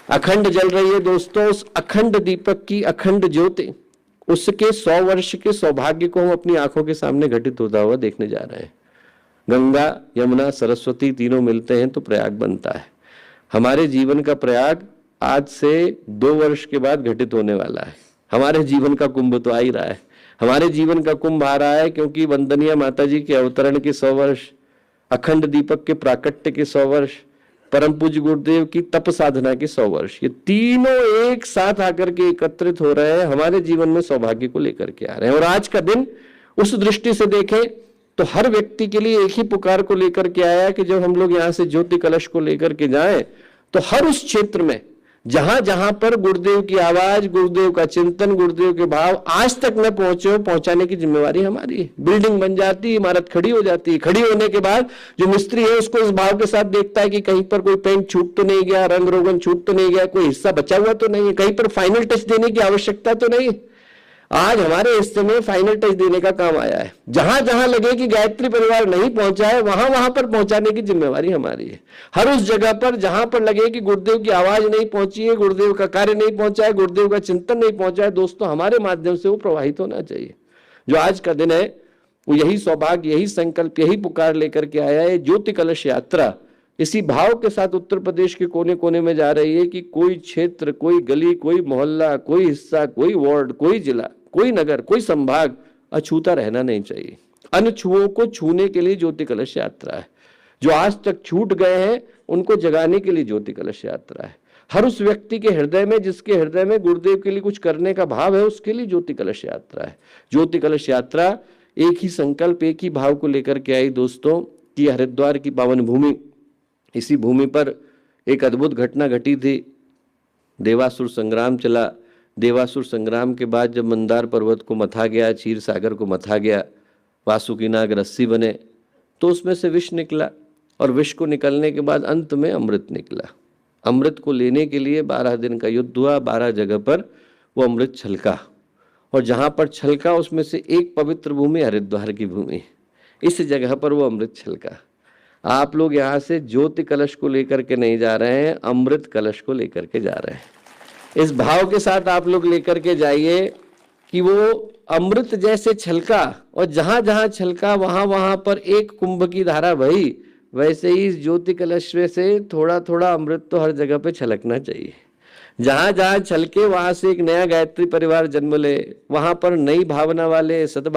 अखंड जल रही है दोस्तों। उस अखंड दीपक की अखंड ज्योति, उसके 100 वर्ष के सौभाग्य को हम अपनी आंखों के सामने घटित होता हुआ देखने जा रहे हैं। गंगा, यमुना, सरस्वती तीनों मिलते हैं तो प्रयाग बनता है। हमारे जीवन का प्रयाग आज से 2 वर्ष के बाद घटित होने वाला है। हमारे जीवन का कुंभ तो आ ही रहा है। हमारे जीवन का कुंभ आ रहा है क्योंकि वंदनीय माता जी के अवतरण के 100 वर्ष, अखंड दीपक के प्राकट्य के 100 वर्ष, परम पूज्य गुरुदेव की तप साधना के 100 वर्ष, ये तीनों एक साथ आकर के एकत्रित हो रहे हैं, हमारे जीवन में सौभाग्य को लेकर के आ रहे हैं। और आज का दिन उस दृष्टि से देखें तो हर व्यक्ति के लिए एक ही पुकार को लेकर के आया कि जब हम लोग यहाँ से ज्योति कलश को लेकर के जाएं तो हर उस क्षेत्र में जहां जहां पर गुरुदेव की आवाज, गुरुदेव का चिंतन, गुरुदेव के भाव आज तक न पहुंचे, पहुंचाने की जिम्मेवारी हमारी है। बिल्डिंग बन जाती, इमारत खड़ी हो जाती है, खड़ी होने के बाद जो मिस्त्री है उसको इस भाव के साथ देखता है कि कहीं पर कोई पेंट छूट तो नहीं गया, रंग रोगन छूट तो नहीं गया, कोई हिस्सा बचा हुआ तो नहीं है, कहीं पर फाइनल टच देने की आवश्यकता तो नहीं है। आज हमारे हिस्से में फाइनल टच देने का काम आया है। जहां जहां लगे कि गायत्री परिवार नहीं पहुंचा है, वहां वहां पर पहुंचाने की जिम्मेवारी हमारी है। हर उस जगह पर जहां पर लगे कि गुरुदेव की आवाज नहीं पहुंची है, गुरुदेव का कार्य नहीं पहुंचा है, गुरुदेव का चिंतन नहीं पहुंचा है, दोस्तों हमारे माध्यम से वो प्रवाहित होना चाहिए। जो आज का दिन है वो यही सौभाग्य, यही संकल्प, यही पुकार लेकर के आया है। ज्योति कलश यात्रा इसी भाव के साथ उत्तर प्रदेश के कोने कोने में जा रही है कि कोई क्षेत्र, कोई गली, कोई मोहल्ला, कोई हिस्सा, कोई वार्ड, कोई जिला, कोई नगर, कोई संभाग अछूता रहना नहीं चाहिए। अनछुओं को छूने के लिए ज्योति कलश यात्रा है। जो आज तक छूट गए हैं उनको जगाने के लिए ज्योति कलश यात्रा है। हर उस व्यक्ति के हृदय में, जिसके हृदय में गुरुदेव के लिए कुछ करने का भाव है, उसके लिए ज्योति कलश यात्रा है। ज्योति कलश यात्रा एक ही संकल्प, एक ही भाव को लेकर के आई दोस्तों कि हरिद्वार की पावन भूमि, इसी भूमि पर एक अद्भुत घटना घटी थी। देवासुर संग्राम चला। देवासुर संग्राम के बाद जब मंदार पर्वत को मथा गया, क्षीर सागर को मथा गया, वासुकीनाग रस्सी बने, तो उसमें से विष निकला और विष को निकलने के बाद अंत में अमृत निकला। अमृत को लेने के लिए 12 दिन का युद्ध हुआ। 12 जगह पर वो अमृत छलका और जहां पर छलका उसमें से एक पवित्र भूमि हरिद्वार की भूमि, इस जगह पर वो अमृत छलका। आप लोग यहाँ से ज्योति कलश को लेकर के नहीं जा रहे हैं, अमृत कलश को लेकर के जा रहे हैं। इस भाव के साथ आप लोग लेकर के जाइए कि वो अमृत जैसे छलका और जहां जहां छलका वहां वहां पर एक कुंभ की धारा बही, वैसे ही इस ज्योति कलश में से थोड़ा थोड़ा अमृत तो हर जगह पे छलकना चाहिए। जहां जहां छलके वहां से एक नया गायत्री परिवार जन्म ले, वहां पर नई भावना वाले सद्भाव